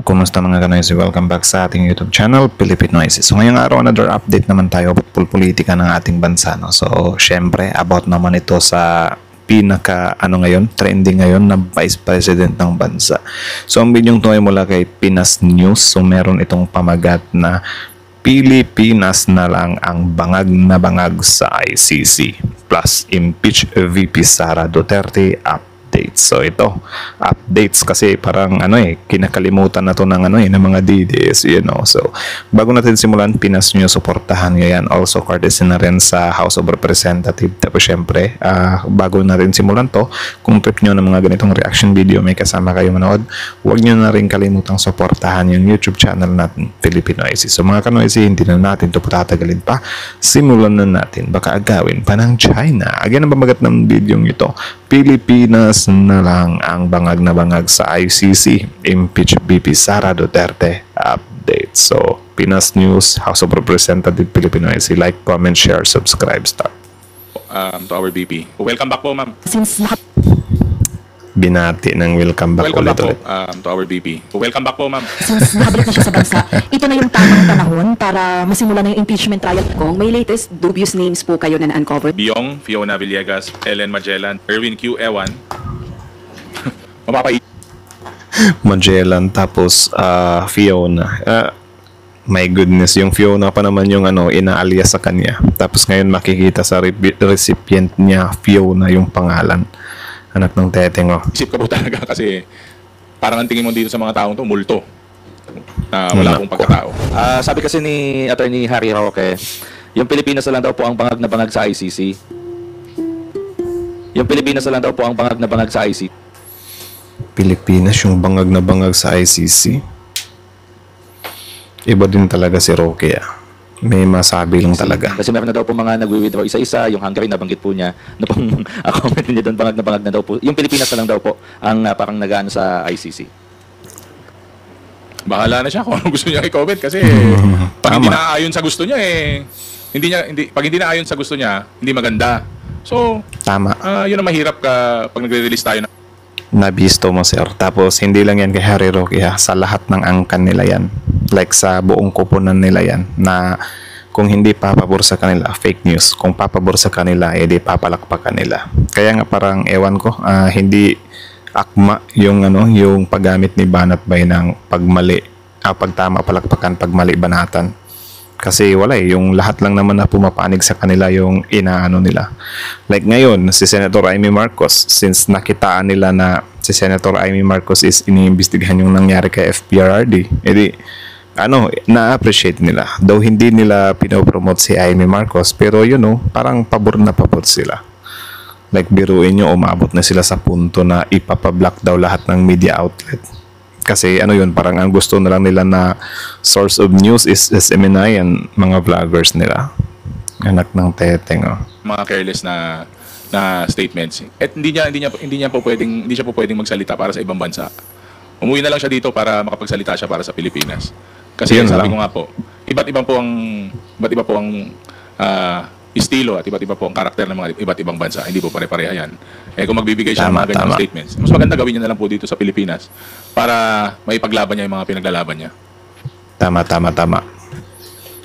Kumusta mga kanoysi? Welcome back sa ating YouTube channel, Philippine Noises. So ngayong araw, another update naman tayo about politika ng ating bansa. No? So syempre, about naman ito sa trending ngayon na Vice President ng bansa. So ang bidyong ito ay mula kay Pinas News. So meron itong pamagat na Pilipinas na lang ang bangag na bangag sa ICC plus impeach VP Sara Duterte updates. So ito, updates kasi parang kinakalimutan na to ng ng mga DDS, So bago natin simulan, Pinas News, suportahan nyo yan. Also courtesy na rin sa House of Representatives. Tapos syempre, bago natin simulan to, kung trip nyo ng mga ganitong reaction video, may kasama kayo manood, huwag nyo na rin kalimutang suportahan yung YouTube channel natin, Philippine Noises. So mga kanoisy, hindi na natin to patatagalin pa. Simulan na natin, baka agawin pa ng China. Again, ang pamagat ng video ito, Pilipinas na lang ang bangag na bangag sa ICC, impeach VP Sara Duterte update. So, Pinas News, House of Representatives, Philippine Noises. Like, comment, share, subscribe, start. To our VP. Welcome back po, ma'am. Binati ng welcome back Welcome back po, ulit. to our VP. Welcome back po, ma'am. Since nakabalik na siya sa bansa, ito na yung tamang panahon para masimula na yung impeachment trial. Kung may latest dubious names po kayo na na-uncover. Biong, Fiona Villegas, Ellen Magellan, Erwin Q. Ewan. Magellan, tapos Fiona. My goodness, yung Fiona pa naman yung ina-alias sa kanya. Tapos ngayon makikita sa recipient niya, Fiona yung pangalan. Anak ng teteng, Isip ka po talaga kasi parang ang tingin mo dito sa mga taong to, multo. Na wala pong pagkatao. Sabi kasi ni Attorney Harry Roque, yung Pilipinas na lang daw po ang bangag na bangag sa ICC. Yung Pilipinas na lang daw po ang bangag na bangag sa ICC. Pilipinas yung bangag na bangag sa ICC. Iba din talaga si Roque, May masabi lang talaga. Kasi meron na daw po mga nagwi-withdraw isa-isa, yung Hungary nabanggit po niya, na pong comment niya doon, bangag na daw po. Yung Pilipinas na lang daw po ang parang nagaan sa ICC. Bahala na siya kung ano gusto niya i-comment kasi pag hindi naayon sa gusto niya pag hindi naayon sa gusto niya, hindi maganda. So, tama. Yun ang mahirap pag nagre-release tayo Nabisto mo, sir. Tapos hindi lang yan kay Harry Roque, sa lahat ng angkan nila yan. Like sa buong kupunan nila yan, na kung hindi papabor sa kanila, fake news. Kung papabor sa kanila, edi papalakpakan nila. Kaya nga parang ewan ko, hindi akma yung yung paggamit ni Banat Bay ng pagmali, pagtama palakpakan, pagmali banatan. Kasi wala yung lahat lang naman na pumapanig sa kanila yung inaano nila. Like ngayon, si Senator Amy Marcos, since nakitaan nila na si Senator Amy Marcos is iniimbestigahan yung nangyari kay FPRRD, edi na-appreciate nila. Though hindi nila pinopromote si Amy Marcos, pero parang pabor na pabor sila. Like biruin nyo, umabot na sila sa punto na ipapablock daw lahat ng media outlet. Kasi parang ang gusto na lang nila na source of news is SMNI and mga vloggers nila. Anak ng teteng, mga careless na statements. At hindi siya po pwedeng magsalita para sa ibang bansa. Umuwi na lang siya dito para makapagsalita siya para sa Pilipinas. Kasi sabi ko nga po, iba't iba po ang estilo at iba't iba po ang karakter ng mga iba't ibang bansa. Hindi po pare-pareha yan. Kung magbibigay siya ng mga ganyan statements, mas maganda gawin niya na lang po dito sa Pilipinas para maipaglaban niya yung mga pinaglalaban niya. Tama.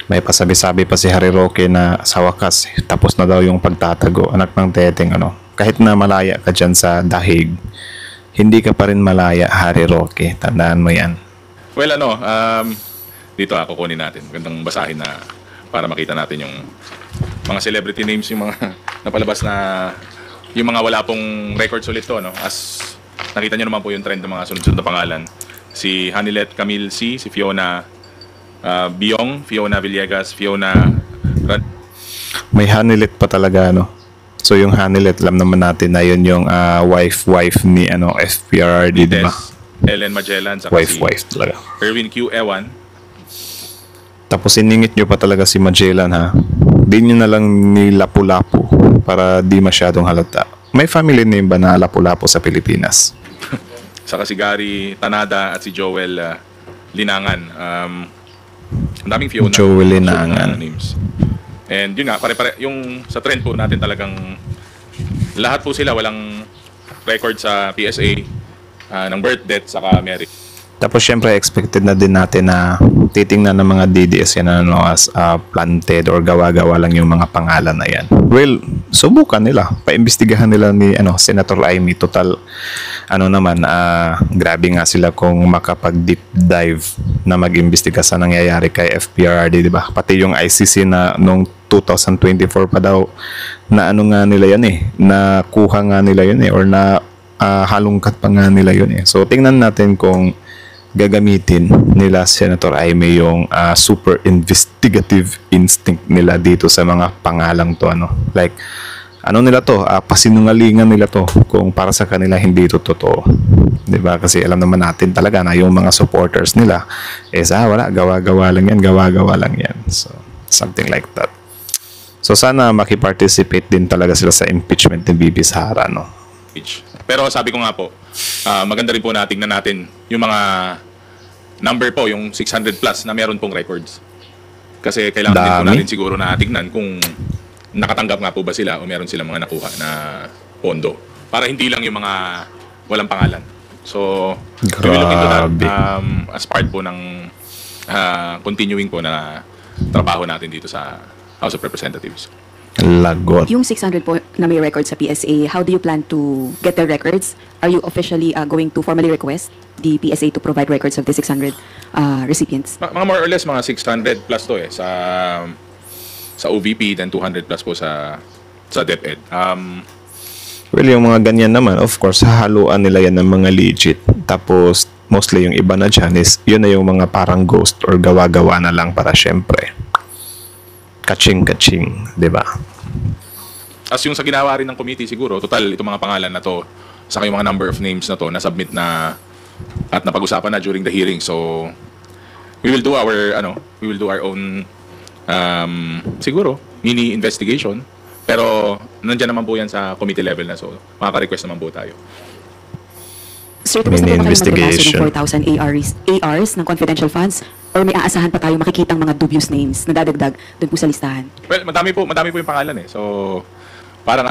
May pasabi-sabi pa si Harry Roque na sa wakas, tapos na daw yung pagtatago. Anak ng teteng, kahit na malaya ka dyan sa dahig, hindi ka pa rin malaya, Harry Roque. Tandaan mo yan. Well, dito kukunin natin. Magandang basahin na para makita natin yung mga celebrity names, yung mga napalabas na yung mga wala pong records ulit to, As nakita nyo naman po yung trend ng mga sunod-sunod na pangalan. Si Hanilet Camille C, si Fiona Biong, Fiona Villegas, Fiona May Hanilet pa talaga, So yung Hanilet, alam naman natin na yun yung wife ni FPRRD, diba? Ellen Magellan, saka wife talaga. Erwin Q. Ewan. Tapos iningit nyo pa talaga si Magellan, Di nyo na lang nilapu-lapu para di masyadong halata. May family name ba na lapu-lapu sa Pilipinas? Saka si Gary Tanada at si Joel Linangan. Ang daming Fiona. Joel Linangan. Names. And yun nga, pare-pare, yung sa trend po natin talagang lahat po sila walang record sa PSA. ng birth, death, saka marriage. Tapos syempre expected na din natin na titingnan ng mga DDS yan ano, as planted or gawa-gawa lang yung mga pangalan na yan. Well, subukan nila. Paimbestigahan nila ni Senator Amy. Total naman, grabe nga sila kung makapag-deep dive na mag-imbestiga sa nangyayari kay FPRRD, di ba? Pati yung ICC na noong 2024 pa daw na nga nila yan nakuha nga nila yun or na halongkat pa nga nila yun So tingnan natin kung gagamitin nila Senator Amy yung super investigative instinct nila dito sa mga pangalang to like nila to, pasinungalingan nila to kung para sa kanila hindi ito totoo, 'di ba? Kasi alam naman natin talaga na yung mga supporters nila wala, gawa-gawa lang yan, so something like that. So sana makiparticipate din talaga sila sa impeachment ni Bibi Sara Pero sabi ko nga po, maganda rin po na tingnan natin yung mga number po, yung 600 plus na meron pong records. Kasi kailangan din po natin siguro na tignan kung nakatanggap nga po ba sila o meron silang mga nakuha na pondo. Para hindi lang yung mga walang pangalan. So, we will look into that as part po ng continuing po na trabaho natin dito sa House of Representatives. Lagot. Yung 600 po na may records sa PSA, how do you plan to get the records? Are you officially going to formally request the PSA to provide records of the 600 recipients? Mga more or less mga 600 plus to sa OVP, then 200 plus po sa DepEd. Well, yung mga ganyan naman, of course, hahaluan nila yan ng mga legit. Tapos, mostly yung iba na dyan is, yun na yung mga parang ghost or gawa-gawa na lang para syempre kaching-kaching, di ba? As yung sa ginawa rin ng committee siguro, total itong mga pangalan na to, saka yung mga number of names na to, na-submit na at napag-usapan na during the hearing. So, we will do our own siguro, mini investigation. Pero, nandiyan naman po yan sa committee level na. So, makaka-request naman po tayo. Sir, tapos na po ba kayo mag-deposit ng 4,000 ARs ng confidential funds? Or may aasahan pa tayo makikitang mga dubious names na dadagdag doon po sa listahan? Well, madami po yung pangalan So, parang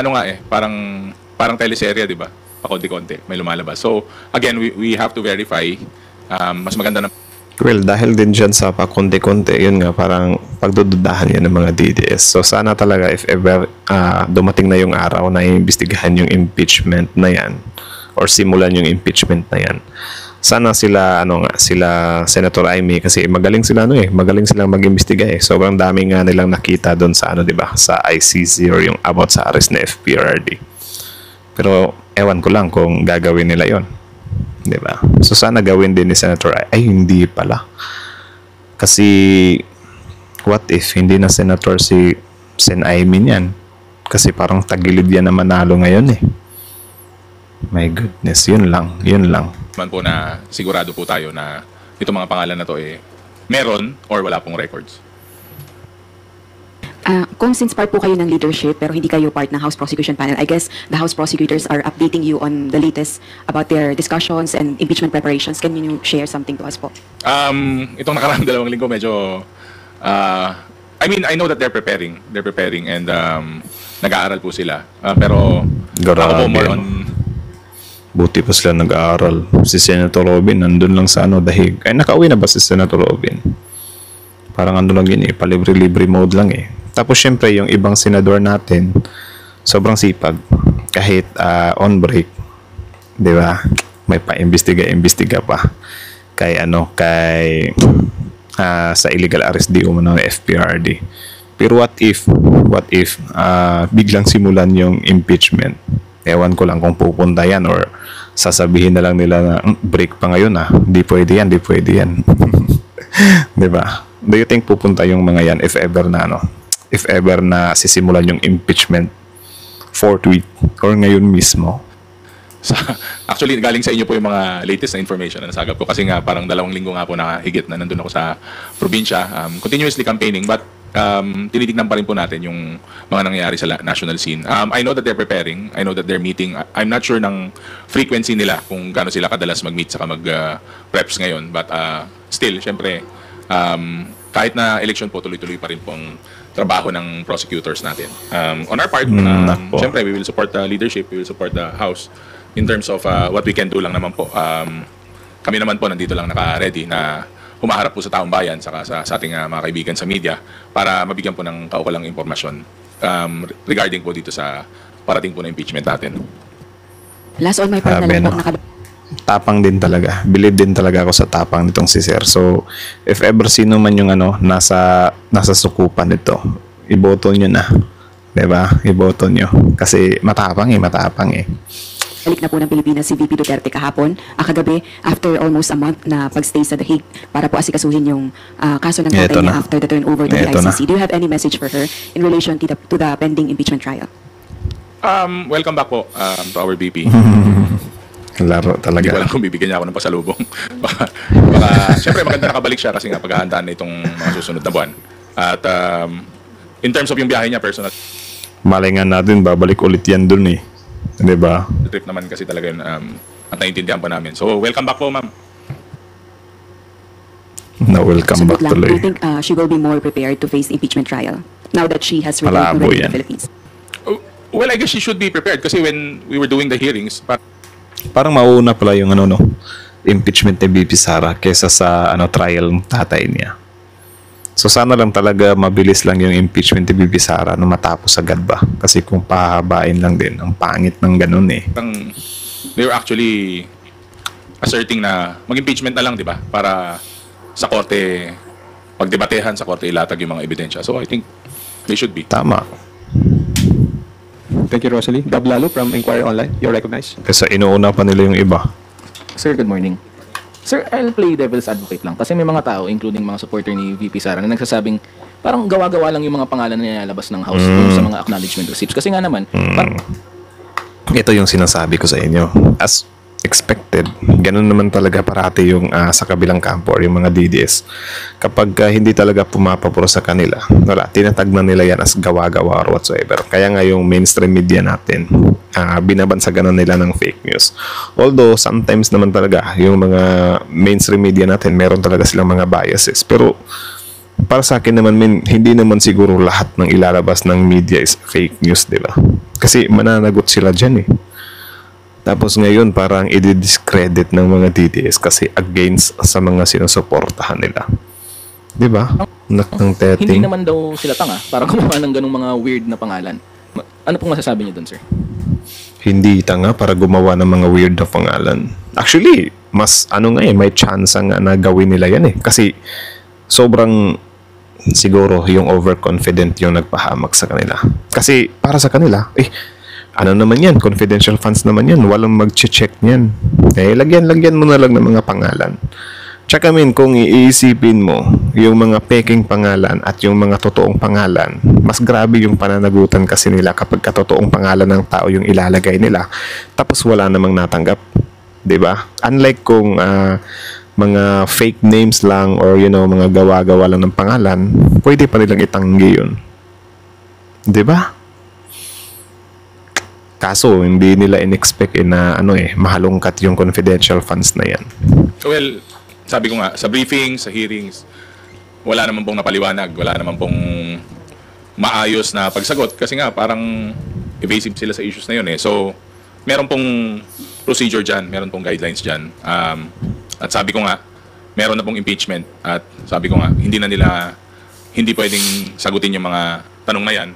parang teleserye, di ba? Pakonti-konti, may lumalabas. So, again, we have to verify. Mas maganda na. Well, dahil din dyan sa pakunti-kunti, yun nga, parang pagdududahan yan ng mga DDS. So, sana talaga if ever dumating na yung araw na iimbestigahan yung impeachment na yan, or simulan yung impeachment na yan, sana sila, sila Senator Amy, kasi magaling sila, magaling silang mag-imbestiga Sobrang dami nga nilang nakita doon sa, di ba, sa ICC or yung about sa arrest na FPRRD. Pero, ewan ko lang kung gagawin nila yon, di ba? So, sana gawin din ni Senator ay hindi pala. Kasi, what if hindi na Senator si Sen Amy niyan? Kasi parang tagilid yan na manalo ngayon My goodness, yun lang. Man po na sigurado po tayo na itong mga pangalan na to meron or wala pong records. Kung since part po kayo ng leadership pero hindi kayo part ng House Prosecution Panel, I guess the House prosecutors are updating you on the latest about their discussions and impeachment preparations. Can you share something to us po? Itong nakaraang 2 linggo medyo I know that they're preparing and nag-aaral po sila. Pero ako po more on buti pa sila nag-aaral. Si Senator Robin nandun lang sa dahig. Ay, nakauwi na ba si Senator Robin? Parang lang yun palibre-libre mode lang Tapos syempre yung ibang senador natin, sobrang sipag. Kahit on break, di ba? May pa-imbestiga pa. Kay sa illegal arrest di umano ng FPRRD. Pero what if biglang simulan yung impeachment? Ewan ko lang kung pupunta yan or sasabihin na lang nila na break pa ngayon di pwede yan diba? Do you think pupunta yung mga yan if ever na sisimulan yung impeachment forthwith or ngayon mismo? Actually, galing sa inyo po yung mga latest na information na nasagap ko kasi nga parang 2 linggo nga po na higit na nandun ako sa probinsya, continuously campaigning, but tinitignan pa rin po natin yung mga nangyayari sa national scene. I know that they're preparing. I know that they're meeting. I'm not sure ng frequency nila kung gaano sila kadalas mag-meet saka mag-preps ngayon. But still, syempre, kahit na election po, tuloy-tuloy pa rin po ang trabaho ng prosecutors natin. On our part, syempre, we will support the leadership. We will support the House. in terms of what we can do lang naman po, kami naman po nandito lang naka-ready na humaharap po sa taong bayan saka sa ating mga kaibigan sa media para mabigyan po ng kaukulang impormasyon regarding po dito sa parating po na impeachment natin. Last on my part na Grabe, lang po, no? Tapang din talaga. Believe din talaga ako sa tapang nitong si Sir. So, if ever sino man yung nasa sukupan nito, iboto nyo na. Diba? Iboto nyo. Kasi matapang eh. balik na po ng Pilipinas si VP Duterte kahapon, kagabi, after almost a month na pagstay sa The Hague para po asikasuhin yung kaso ng tatay niya after the turnover to the ICC. Do you have any message for her in relation to the pending impeachment trial? Welcome back po to our VP. Laro Hindi ko talaga. alam kung bibigyan niya ako ng pasalubong. baka, syempre maganda nakabalik siya kasi nga paghahandaan na itong mga susunod na buwan. At in terms of yung biyahe niya, personal Malay nga natin, babalik ulit yan dun eh. Diba? trip naman kasi talaga yun at naiintindihan pa namin. So, welcome back po, ma'am. Na-welcome Sagot back lang, do tuloy. you think she will be more prepared to face impeachment trial now that she has returned Malabo already to yan. the Philippines? Well, I guess she should be prepared kasi when we were doing the hearings, Parang mauna pala yung impeachment ni BP Sara kesa sa trial ng tatay niya. So sana lang talaga mabilis lang yung impeachment ni BP Sara na matapos agad ba? Kasi kung pahabain lang din, ang pangit ng ganun eh. they were actually asserting na mag-impeachment na lang, di ba? Para sa korte, pagdebatehan sa korte, ilatag yung mga ebidensya. So I think they should be. Tama. Thank you, Rosalie. Gab Lalo from Inquiry Online. You're recognized. Kasi inuuna pa nila yung iba. Sir, good morning. Sir, I'll play devil's advocate lang. Kasi may mga tao, including mga supporter ni VP Sara, na nagsasabing parang gawa-gawa lang yung mga pangalan na nilalabas ng House dun sa mga acknowledgement receipts. Kasi nga naman, Ito yung sinasabi ko sa inyo. As expected, ganun naman talaga parati yung sa kabilang kampo or yung mga DDS. Kapag hindi talaga pumapapuro sa kanila, wala, tinatag na nila yan as gawa-gawa or whatsoever. Kaya nga yung mainstream media natin, binabansagan na nila ng fake news. Although, sometimes naman talaga, yung mga mainstream media natin, meron talaga silang mga biases. Pero, para sa akin naman, hindi naman siguro lahat ng ilalabas ng media is fake news, di ba? Kasi mananagot sila dyan eh. Tapos ngayon parang i-discredit ng mga DDS kasi against sa mga sinusuportahan nila. Di ba? Nak ng hindi tetting. naman daw sila tanga para gumawa ng ganung mga weird na pangalan. Ano pong masasabi niyo dun, sir? Hindi tanga para gumawa ng mga weird na pangalan. Actually, mas may chance nga na gawin nila yan eh. Kasi sobrang siguro yung overconfident yung nagpahamak sa kanila. Kasi para sa kanila, ano naman yan, confidential funds naman yan, walang mag-check niyan. Lagyan mo na lang ng mga pangalan. Tsaka kung iisipin mo yung mga peking pangalan at yung mga totoong pangalan, mas grabe yung pananagutan kasi nila kapag katotoong pangalan ng tao yung ilalagay nila, tapos wala namang natanggap. 'Di ba? Unlike kung mga fake names lang or mga gawa-gawa lang ng pangalan, pwede pa nilang itanggi yun. 'Di ba? Kaso, hindi nila in-expect na mahalungkat yung confidential funds na yan. Well, sabi ko nga, sa briefings, sa hearings, wala naman pong napaliwanag, wala naman pong maayos na pagsagot kasi nga parang evasive sila sa issues na yun eh. So, meron pong procedure dyan, meron pong guidelines dyan. At sabi ko nga, meron na pong impeachment at sabi ko nga, hindi pwedeng sagutin yung mga tanong na yan.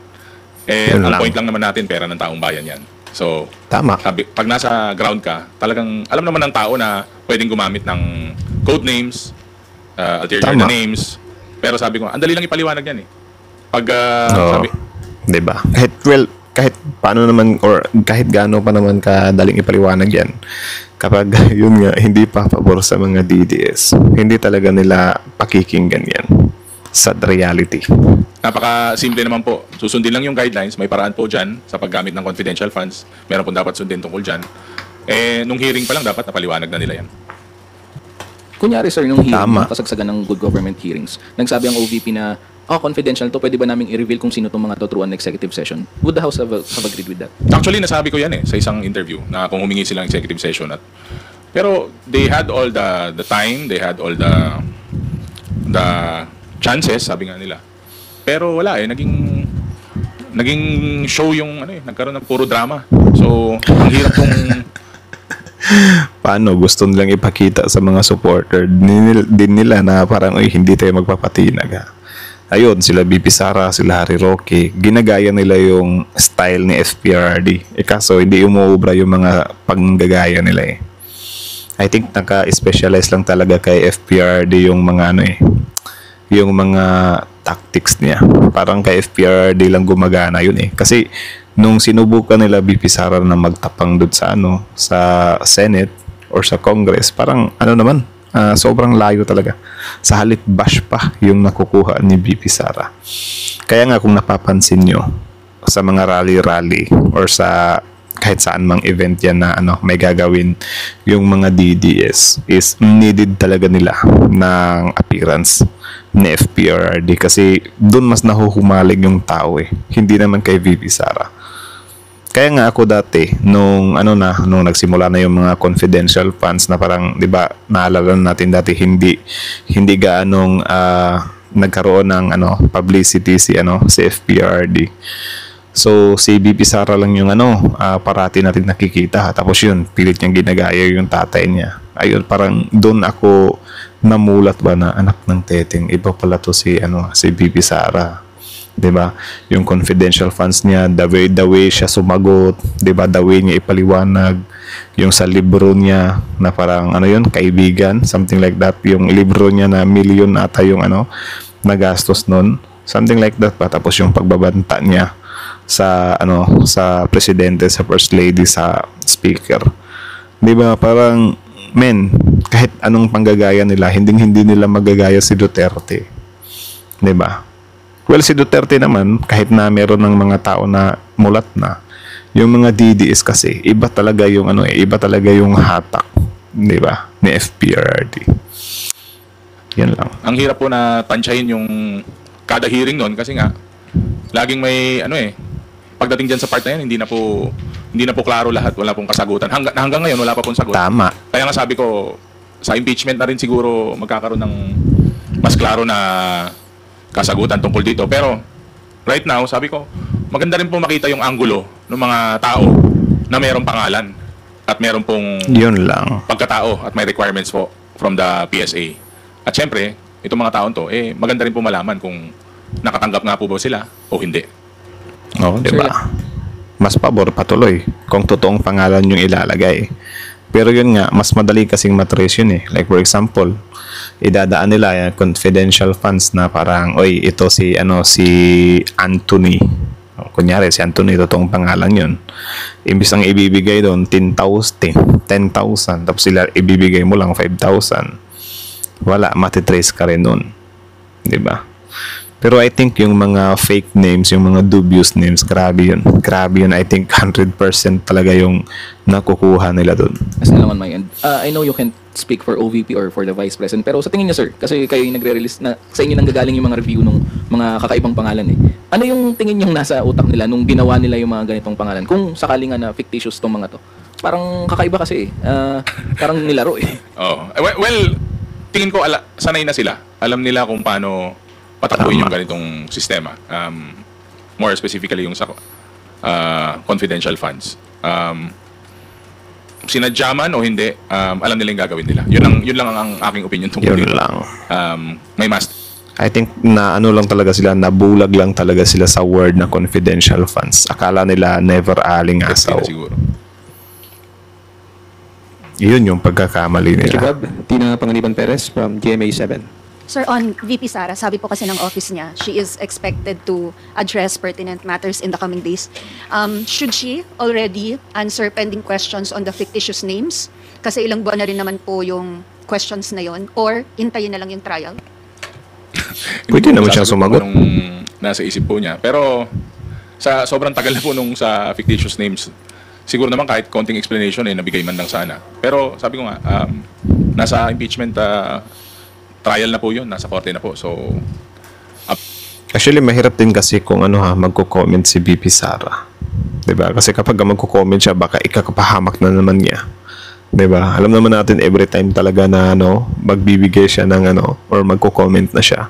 Yun Ang lang. point lang naman natin, pera ng taong bayan yan. So, Tama. pag nasa ground ka, talagang alam naman ng tao na pwedeng gumamit ng code names, ulterior Tama. names. Pero sabi ko, ang dali lang ipaliwanag yan eh. Pag Oo. sabi, 'Di ba? Kahit paano naman or kahit gaano pa naman kadaling ipaliwanag yan. Kapag yun nga hindi pa pabor sa mga DDS, hindi talaga nila pakikinggan yan. Sad reality. napaka-simple naman po. Susundin lang yung guidelines. May paraan po dyan sa paggamit ng confidential funds. Meron po dapat sundin tungkol dyan. Nung hearing pa lang, dapat napaliwanag na nila yan. Kunyari, sir, nung hearing, Tama. kasagsagan ng good government hearings, nagsabi ang OVP na, confidential to, pwede ba naming i-reveal kung sino itong mga to through an executive session? Would the House have agreed with that? Actually, nasabi ko yan sa isang interview na kung humingi silang executive session. Pero they had all the time, they had all the chances, sabi nga nila. Pero wala naging show yung nagkaroon ng puro drama. So, ang hirap kong Paano? Gusto nilang ipakita sa mga supporter din nila na parang, "Uy, hindi tayo magpapatinag ha." Ayun, sila BP Sara, sila Harry Roque, ginagaya nila yung style ni FPRD. Kaso hindi umuubra yung mga panggagaya nila eh. I think naka-specialize lang talaga kay FPRD yung mga yung mga tactics niya. Parang kay FPRD lang gumagana yun eh. Kasi nung sinubukan nila BP Sara na magtapang doon sa Senate or sa Congress, parang sobrang layo talaga. Sa halip bash pa yung nakukuha ni BP Sara. Kaya nga kung napapansin nyo sa mga rally-rally or sa kahit saan mang event yan na may gagawin yung mga DDS is needed talaga nila ng appearance ni FPRD kasi doon mas nahuhumaling yung tao eh. Hindi naman kay VP Sara. Kaya nga ako dati nung nagsimula na yung mga confidential funds na parang 'di ba naalala natin dati hindi gaanong nagkaroon ng publicity si FPRD. So si BP Sara lang yung parati natin nakikita tapos yun pilit niyang ginagaya yung tatay niya. Ayun parang doon ako namulat ba na anak ng teteng iba pala to si BP Sara. 'Di ba? Yung confidential funds niya, the way siya sumagot, 'di ba? The way niya ipaliwanag yung sa libro niya na parang kaibigan, something like that. Yung libro niya na million ata yung nagastos noon, something like that pa. Tapos yung pagbabanta niya sa sa presidente, sa first lady, sa speaker. 'Di ba? Parang kahit anong panggagaya nila, hindi nila magagaya si Duterte. 'Di ba? Well, si Duterte naman, kahit na meron ng mga tao na mulat na, yung mga DDS kasi, iba talaga yung hatak, di ba, ni FPRD. Yan lang. Ang hirap po na tansyahin yung kada hearing noon kasi nga, laging may, pagdating dyan sa part na yan, hindi na po klaro lahat, wala pong kasagutan. Hanggang ngayon, wala pa pong sagot. Tama. Kaya nga sabi ko, sa impeachment na rin siguro magkakaroon ng mas klaro na kasagutan tungkol dito. Pero right now, sabi ko, maganda rin po makita yung angulo ng mga tao na mayroong pangalan at mayroong pong yun lang pagkatao at may requirements po from the PSA. At syempre, itong mga taon to, maganda rin po malaman kung nakatanggap nga po ba sila o hindi. Oo, diba? Mas pabor patuloy kung totoong pangalan yung ilalagay. Pero yun nga, mas madali kasing matrace yun eh. Like for example, idadaan nila yung confidential funds na parang, oy, ito si Anthony. Kunyari, si Anthony, totoong pangalan yun. Imbis ang ibibigay doon, 10,000. Tapos sila ibibigay mo lang 5,000. Wala, matitrace ka rin doon. Diba? Pero I think yung mga fake names, yung mga dubious names, grabe yun. Grabe yun. I think 100% talaga yung nakukuha nila doon. As na lang on my end. I know you can't speak for OVP or for the Vice President, pero sa tingin niyo, sir, kasi kayo yung nagre-release na sa inyo nang gagaling yung mga review ng mga kakaibang pangalan eh. Ano yung tingin yung nasa utak nila nung ginawa nila yung mga ganitong pangalan? Kung sakali nga na fictitious tong mga to. Parang kakaiba kasi eh. Parang nilaro eh. Oh. Well, tingin ko sanay na sila. Alam nila kung paano patakbuhin yung ganitong sistema. More specifically yung sa confidential funds. Sinadya man o hindi, alam nila yung gagawin nila. Yun lang ang aking opinion tungkol dito. Yun lang. May must. I think na lang talaga sila, nabulag lang talaga sila sa word na confidential funds. Akala nila never aling asaw. Siguro. Yun yung pagkakamali Thank you, nila. Bob. Tina Panganiban Perez from GMA 7. Sir, on VP Sara, sabi po kasi ng office niya, she is expected to address pertinent matters in the coming days. Should she already answer pending questions on the fictitious names? Kasi ilang buwan na rin naman po yung questions na yon, or intayin na lang yung trial? Pwede naman siyang sumagot. Nung nasa isip po niya. Pero sa sobrang tagal na po nung sa fictitious names, siguro naman kahit konting explanation nabigay man lang sana. Pero sabi ko nga, nasa impeachment trial na po yun, nasa korte na po. So, actually, mahirap din kasi kung magko-comment si BP Sara. 'Di ba? Kasi kapag magko-comment siya, baka ikakapahamak na naman niya. 'Di ba? Alam naman natin every time talaga na magbibigay siya ng or magko-comment na siya.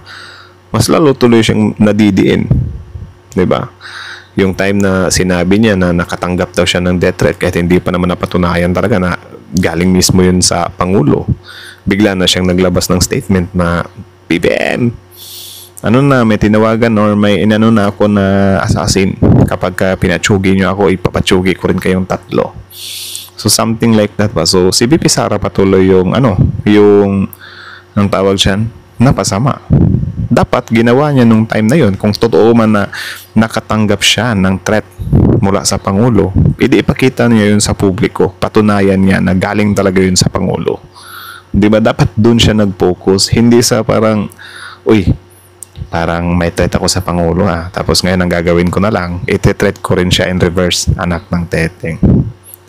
Mas lalo tuloy siyang nadidiin. 'Di ba? Yung time na sinabi niya na nakatanggap daw siya ng death threat kahit hindi pa naman napatunayan talaga na galing mismo yun sa Pangulo. Bigla na siyang naglabas ng statement na BBM, may tinawagan or may inano na ako na assassin. Kapag pinatsugi nyo ako, ipapatsugi ko rin kayong tatlo. So something like that ba? So si VP Sara patuloy yung ang tawag siyan, napasama. Dapat ginawa niya nung time na yun. Kung totoo man na nakatanggap siya ng threat mula sa Pangulo, ipakita niya yun sa publiko. Patunayan niya na galing talaga yun sa Pangulo. Di ba dapat dun siya nag-focus, hindi sa parang, parang may threat ako sa Pangulo tapos ngayon ang gagawin ko na lang, iti-threat ko rin siya in reverse, anak ng teteng.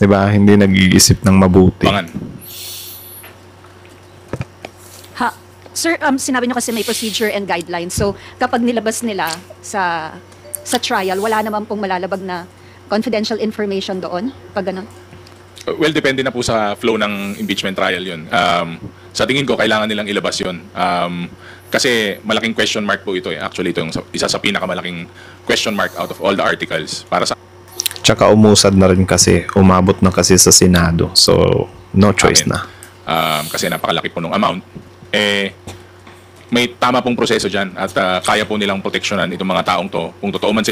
Di ba? Hindi nag-iisip ng mabuti. Sir, sinabi niyo kasi may procedure and guidelines. So, kapag nilabas nila sa trial, wala naman pong malalabag na confidential information doon? Pag ganun? Well, depende na po sa flow ng impeachment trial yun. Sa tingin ko, kailangan nilang ilabas yun. Kasi malaking question mark po ito. Actually, ito yung isa sa pinakamalaking question mark out of all the articles. Para sa Tsaka umusad na rin kasi, umabot na kasi sa Senado. So, no choice na. Kasi napakalaki po ng amount. May tama pong proseso dyan at kaya po nilang proteksyonan itong mga taong to. Kung totoo man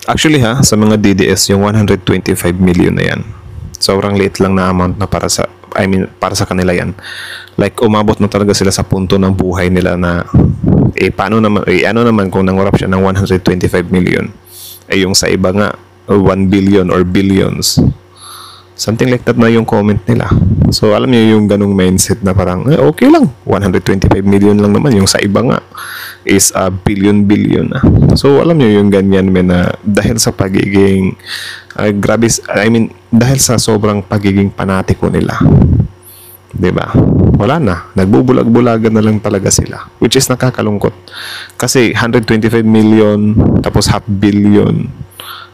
Actually sa mga DDS, yung 125 million na yan, sobrang liit lang na amount na para sa kanila yan. Like, umabot na talaga sila sa punto ng buhay nila na paano naman, ano naman kung nangurap siya ng 125 million, yung sa iba nga 1 billion or billions, something like that na yung comment nila. So alam niyo yung ganung mindset na parang okay lang, 125 million lang naman, yung sa iba nga is a billion So alam niyo yung ganyan na dahil sa pagiging dahil sa sobrang pagiging panatiko nila, 'di ba? Wala na, nagbubulag-bulagan na lang talaga sila, which is nakakalungkot kasi 125 million tapos half billion,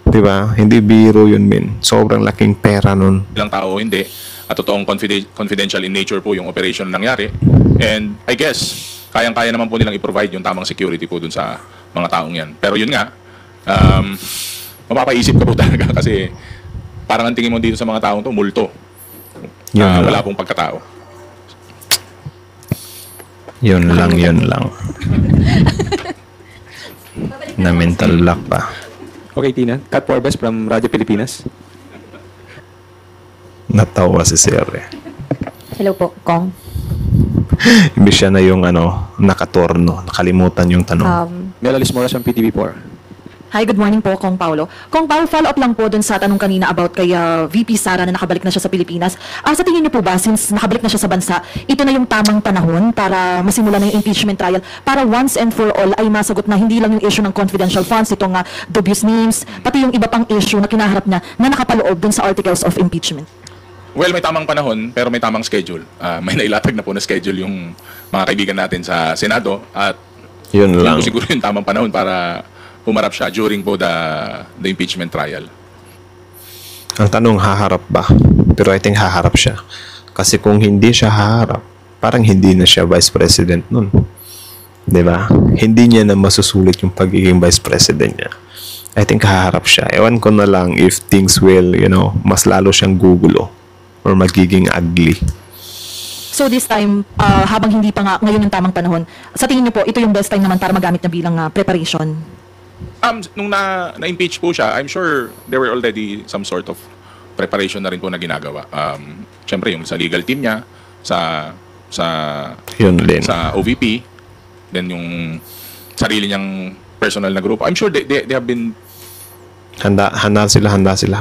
'di ba? Hindi biro yun, men. Sobrang laking pera nun. Ilang tao hindi at totoong confidential in nature po yung operation na nangyari. And I guess kayang-kaya naman po nilang i-provide yung tamang security po dun sa mga taong yan. Pero yun nga, mapapaisip ka po talaga kasi parang ang tingin mo dito sa mga taong to, multo. Wala pong pagkatao. Yun lang. Na mental block pa. Okay, Tina. Kat Forbes from Radyo Pilipinas. Natawa si Sir. Hello po, Kong. Imbis siya na yung nakatorno, nakalimutan yung tanong. Melalis Moras from PTV4. Hi, good morning po, Kong Paulo. Kong Paulo, follow up lang po dun sa tanong kanina about kay VP Sara na nakabalik na siya sa Pilipinas. Sa tingin niyo po ba, since nakabalik na siya sa bansa, ito na yung tamang panahon para masimula na yung impeachment trial para once and for all ay masagot na hindi lang yung issue ng confidential funds, itong dubious names, pati yung iba pang issue na kinaharap niya na nakapaloob dun sa articles of impeachment? Well, may tamang panahon pero may tamang schedule. May nailatag na po na schedule yung mga kaibigan natin sa Senado at yun lang. Siguro yung tamang panahon para humarap siya during po the impeachment trial. Ang tanong, haharap ba? Pero I think haharap siya. Kasi kung hindi siya haharap, parang hindi na siya vice president nun. 'Di ba? Hindi niya na masusulit yung pagiging vice president niya. I think haharap siya. Ewan ko na lang if things will, mas lalo siyang gugulo or magiging ugly. So this time, habang hindi pa nga ngayon yung tamang panahon, sa tingin niyo po, ito yung best time naman para magamit na bilang preparation? Nung na-impeach po siya, I'm sure there were already some sort of preparation na rin po na ginagawa. Siyempre, yung sa legal team niya, sa OVP, then yung sarili niyang personal na grupo. I'm sure they have been Handa sila.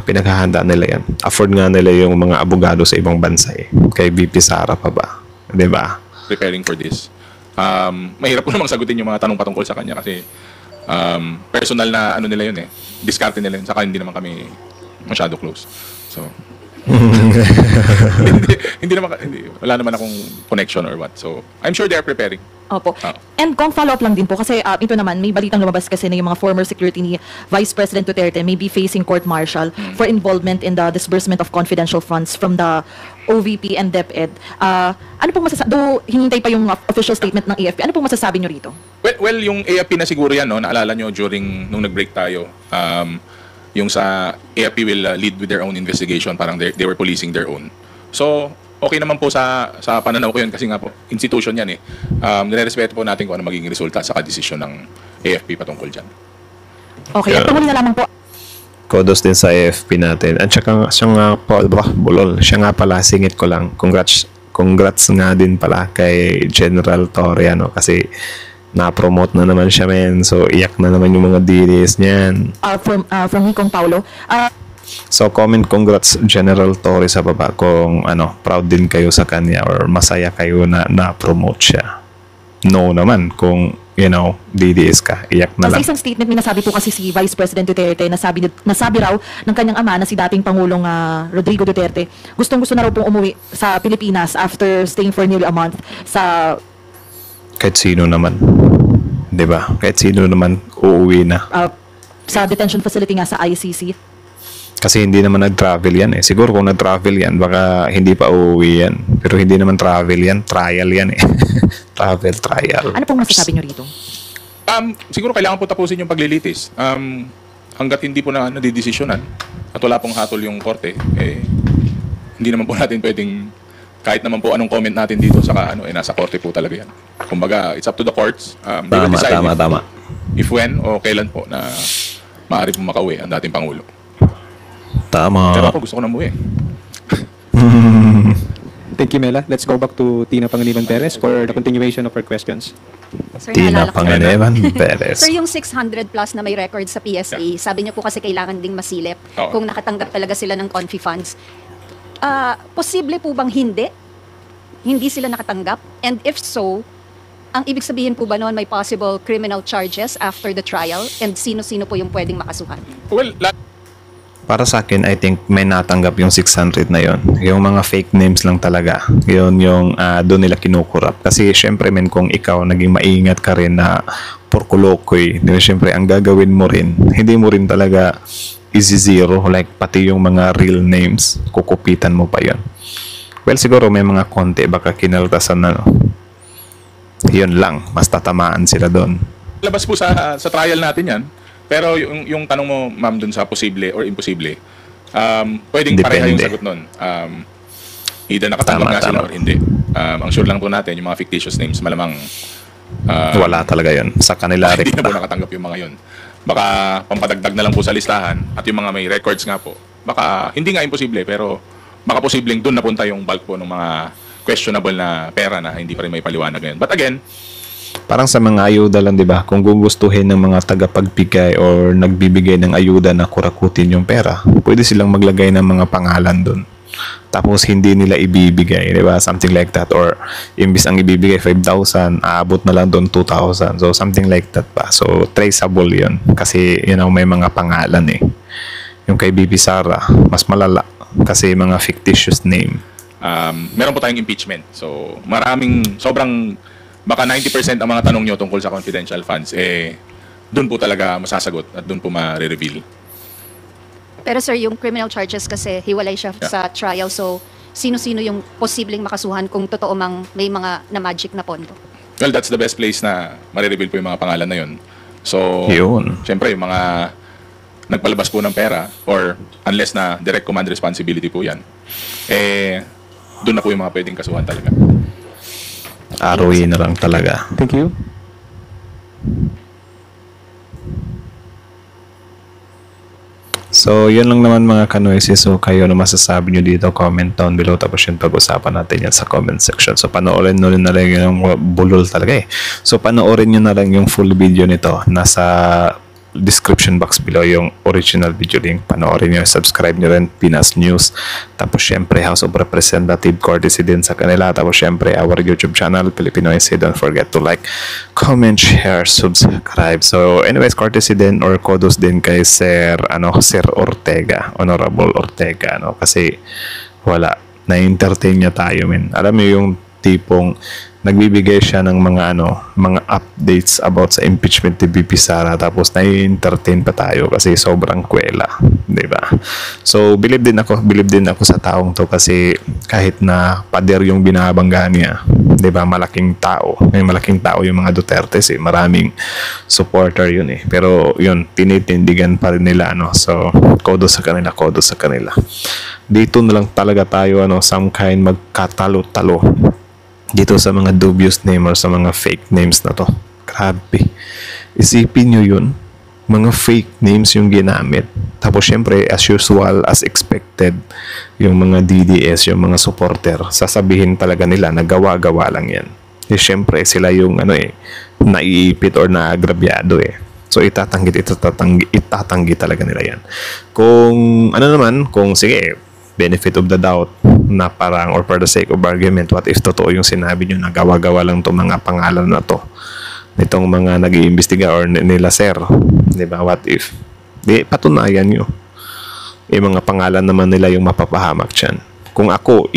Pinaghahanda nila yan. Afford nga nila yung mga abogado sa ibang bansa Kay VP Sara pa ba? 'Di ba? Preparing for this. Mahirap po namang sagutin yung mga tanong patungkol sa kanya kasi personal na nila yun diskarte nila yun. Saka hindi naman kami masyado close. So, wala naman akong connection or what. So, I'm sure they are preparing. Opo. And kung follow-up lang din po, kasi ito naman, may balitang lumabas kasi na yung mga former security ni Vice President Duterte may be facing court-martial for involvement in the disbursement of confidential funds from the OVP and DepEd. Ano pong masasabi, though hinintay pa yung official statement ng AFP, ano pong masasabi nyo rito? Well, yung AFP na siguro yan, naalala nyo during nung nag-break tayo, yung sa AFP will lead with their own investigation, parang they were policing their own. So, okay naman po sa pananaw ko yun kasi nga po, institution yan eh. Nire-respeto po natin kung ano magiging resulta sa desisyon ng AFP patungkol dyan. Okay, at panguli na lamang po. Kudos din sa AFP natin. At saka siya nga po, bulol. Siya nga pala, singit ko lang. Congrats nga din pala kay General Torre, kasi na-promote na naman siya, men. So, iyak na naman yung mga DDS niyan. From Kong Paulo. So, comment congrats General Torre sa baba kung proud din kayo sa kanya or masaya kayo na na-promote siya. No naman kung, DDS ka, iyak na Sa lang. isang statement, minasabi po kasi si Vice President Duterte, nasabi raw ng kanyang ama na si dating Pangulong Rodrigo Duterte, gustong-gusto na raw pong umuwi sa Pilipinas after staying for nearly a month sa Kahit sino naman. 'Di ba? Kahit sino naman uuwi na. sa detention facility nga sa ICC. Kasi hindi naman nag-travel yan eh. Siguro kung nag-travel yan, baka hindi pa uuwi yan. Pero hindi naman travel yan. Trial yan eh. Travel, trial. Ano pong masasabi nyo rito? Siguro kailangan po tapusin yung paglilitis. Hanggat hindi po na nadidesisyonan at wala pong hatol yung korte, hindi naman po natin pwedeng, kahit naman po anong comment natin dito, saka nasa korte po talaga yan. Kumbaga, it's up to the courts. They will decide Tama. if when o kailan po na maaari pong makauwi ang dating Pangulo. Tama. Pero ako gusto ko na umuwi. Thank you, Mela. Let's go back to Tina Panganiban Perez for the continuation of her questions. Sir, Tina naalala ko- Panganiban Perez. Sir, yung 600 plus na may record sa PSA, sabi niyo po kasi kailangan ding masilip Oo. kung nakatanggap talaga sila ng confi funds. Posible po bang hindi sila nakatanggap? And if so, ang ibig sabihin po ba noon may possible criminal charges after the trial? And sino-sino po yung pwedeng makasuhan? Well, Para sa akin, I think may natanggap yung 600 na yon. Yung mga fake names lang talaga. Yun yung doon nila kinukurap. Kasi syempre men, kung ikaw naging maingat ka rin na porkulokoy, di ba, syempre ang gagawin mo rin, hindi mo rin talaga easy zero. Like pati yung mga real names, kukupitan mo pa yon. Well, siguro may mga konti, baka kinaltasan na. Yun lang, mas tatamaan sila doon. labas po sa trial natin yan. Pero yung tanong mo, ma'am, dun sa posible or imposible, pwedeng pareha yung Depende. sagot nun. Either nakatanggap nga sila or hindi. Ang sure lang po natin, yung mga fictitious names, malamang Wala talaga yun. Sa kanila hindi na po rekta. nakatanggap yung mga yun. Baka pampadagdag na lang po sa listahan at yung mga may records nga po. Baka hindi nga imposible, pero baka posibleng dun napunta yung bulk po ng mga questionable na pera na hindi pa rin may paliwanag ngayon. But again, Parang sa mga ayuda lang, di ba? Kung gugustuhin ng mga tagapagbigay or nagbibigay ng ayuda na kurakutin yung pera, pwede silang maglagay ng mga pangalan doon. Tapos hindi nila ibibigay, di ba? Something like that. Or imbis ang ibibigay 5,000, aabot na lang doon 2,000. So something like that pa. So traceable yun. Kasi may mga pangalan eh. Yung kay BP Sara, mas malala. Kasi mga fictitious name. meron po tayong impeachment. So, sobrang, baka 90% ang mga tanong nyo tungkol sa confidential funds, dun po talaga masasagot at dun po ma-reveal. Pero sir, yung criminal charges kasi hiwalay siya sa trial. So, sino-sino yung posibleng makasuhan kung totoo mang may mga na-magic na pondo? Well, that's the best place na ma-reveal po yung mga pangalan na yun. So, Yun. syempre, yung mga nagpalabas po ng pera or unless na direct command responsibility po yan, dun na po yung mga pwedeng kasuhan talaga. ROE na lang talaga. Thank you. So, yun lang naman mga kanoises. So, kayo na masasabi nyo dito, comment down below. Tapos yun, pag-usapan natin yan sa comment section. So, panoorin nyo na lang yung bulol talaga eh. So, panoorin nyo na lang yung full video nito. Nasa description box below yung original video link. Panoorin nyo, subscribe nyo rin Pinas News. Tapos syempre House of Representative courtesy din sa kanila. Tapos syempre our YouTube channel Filipino Essay. Don't forget to like, comment, share, subscribe. So anyways, courtesy din or kudos din kay Sir Ortega, Honorable Ortega, kasi wala, na-entertain niya tayo, men. Alam mo yung tipong nagbibigay siya ng mga updates about sa impeachment ni BP Sara, tapos nai-entertain pa tayo kasi sobrang kwela, 'di ba? So believe din ako sa taong to kasi kahit na pader yung binabangga niya, 'di ba, malaking tao yung mga Duterte eh, maraming supporter yun eh. Pero yun, tinitindigan pa rin nila So kudos sa kanila. dito na lang talaga tayo some kind magkatalo-talo dito sa mga dubious name or sa mga fake names na to. Grabe. Isipin nyo yun. Mga fake names yung ginamit. Tapos syempre, as usual, as expected, yung mga DDS, yung mga supporter, sasabihin talaga nila na gawa-gawa lang yan. Syempre, sila yung naiipit or naagrabyado So, itatanggi talaga nila yan. Kung kung sige, benefit of the doubt na parang or for the sake of argument, what if totoo yung sinabi nyo na gawa-gawa lang itong mga pangalan na to nitong mga nag-iimbestiga or nila sir, di ba? What if patunayan nyo mga pangalan naman nila yung mapapahamak dyan. Kung ako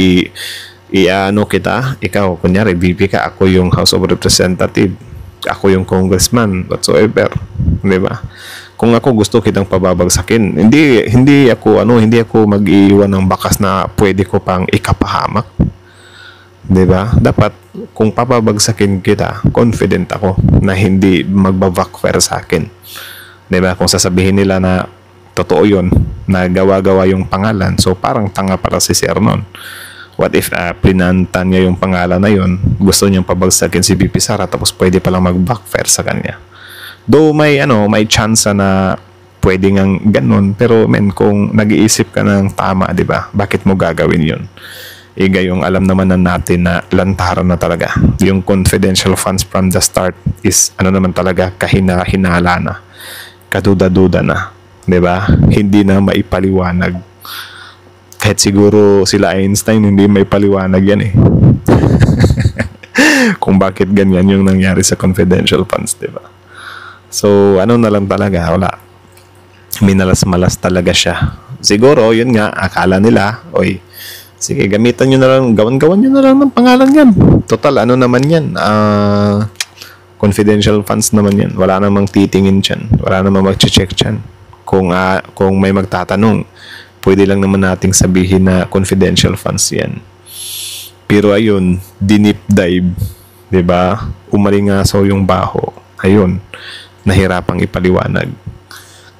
kita, ikaw kunyari VP ka, ako yung House of Representative, ako yung congressman whatsoever, di ba? Kung ako gusto kitang pababagsakin, hindi ako mag-iiwan ng bakas na pwede ko pang ikapahamak. 'Di ba? Dapat kung papabagsakin kita, confident ako na hindi magba-backfire sa akin. 'Di ba? Kung sasabihin nila na totoo 'yon, na gawa-gawa yung pangalan, so parang tanga para si Sir noon. What if plinantan niya yung pangalan na 'yon, gusto niyang pabagsakin si VP Sara tapos pwede palang mag-backfire sa kanya. Though may chance na pwede ngang ganun, pero kung nag-iisip ka ng tama, 'di ba? Bakit mo gagawin 'yon? Gayong alam naman natin na lantaran na talaga. Yung confidential funds from the start is naman talaga kahina-hinala na. Kaduda-duda na, 'di ba? Hindi na maipaliwanag. Kahit siguro sila Einstein hindi maipaliwanag yan kung bakit ganyan yung nangyari sa confidential funds, 'di ba? So, na lang talaga, wala. Minalas-malas talaga siya. Siguro, yun nga, akala nila, sige, gamitan nyo na lang, gawan-gawan nyo na lang ng pangalan yan. Total, naman yan? Confidential funds naman yan. Wala namang titingin dyan. Wala namang mag-check dyan. Kung may magtatanong, pwede lang naman nating sabihin na confidential funds yan. Pero ayun, dinip dive, diba? Umalingaso yung baho. Ayun, nahirapang ipaliwanag.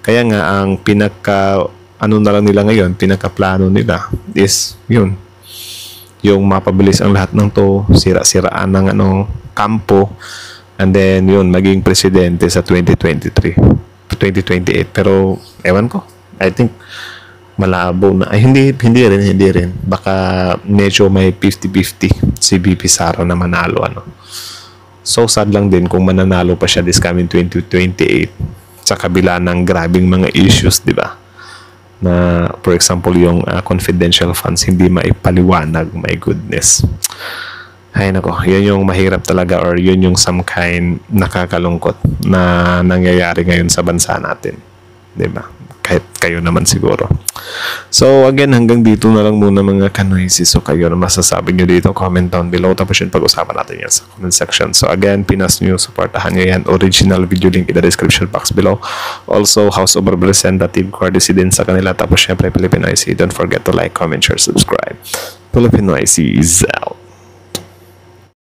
Kaya nga ang na lang nila ngayon, pinakaplano nila is yun, yung mapabilis ang lahat ng to, sira-siraan ng kampo, and then yun, maging presidente sa 2028. Pero ewan ko, I think malabo na, hindi rin, baka medyo may 50-50 si VP Sara na manalo So sad lang din kung mananalo pa siya this coming 2028 sa kabila ng grabing mga issues, di ba? Na for example yung confidential funds hindi maipaliwanag, my goodness. Ay nako, yun yung mahirap talaga, or yun yung some kind nakakalungkot na nangyayari ngayon sa bansa natin, di ba? Kahit kayo naman siguro. So again, hanggang dito na lang muna mga kanoysi. So kayo na masasabi nyo dito, comment down below. Tapos yun, pag-usapan natin yan sa comment section. So again, Pinas News, supportahan nyo yan. Original video link in the description box below. Also, House of Representative courtesy din sa kanila. Tapos syempre, Filipino IC. Don't forget to like, comment, share, subscribe. Filipino IC is out.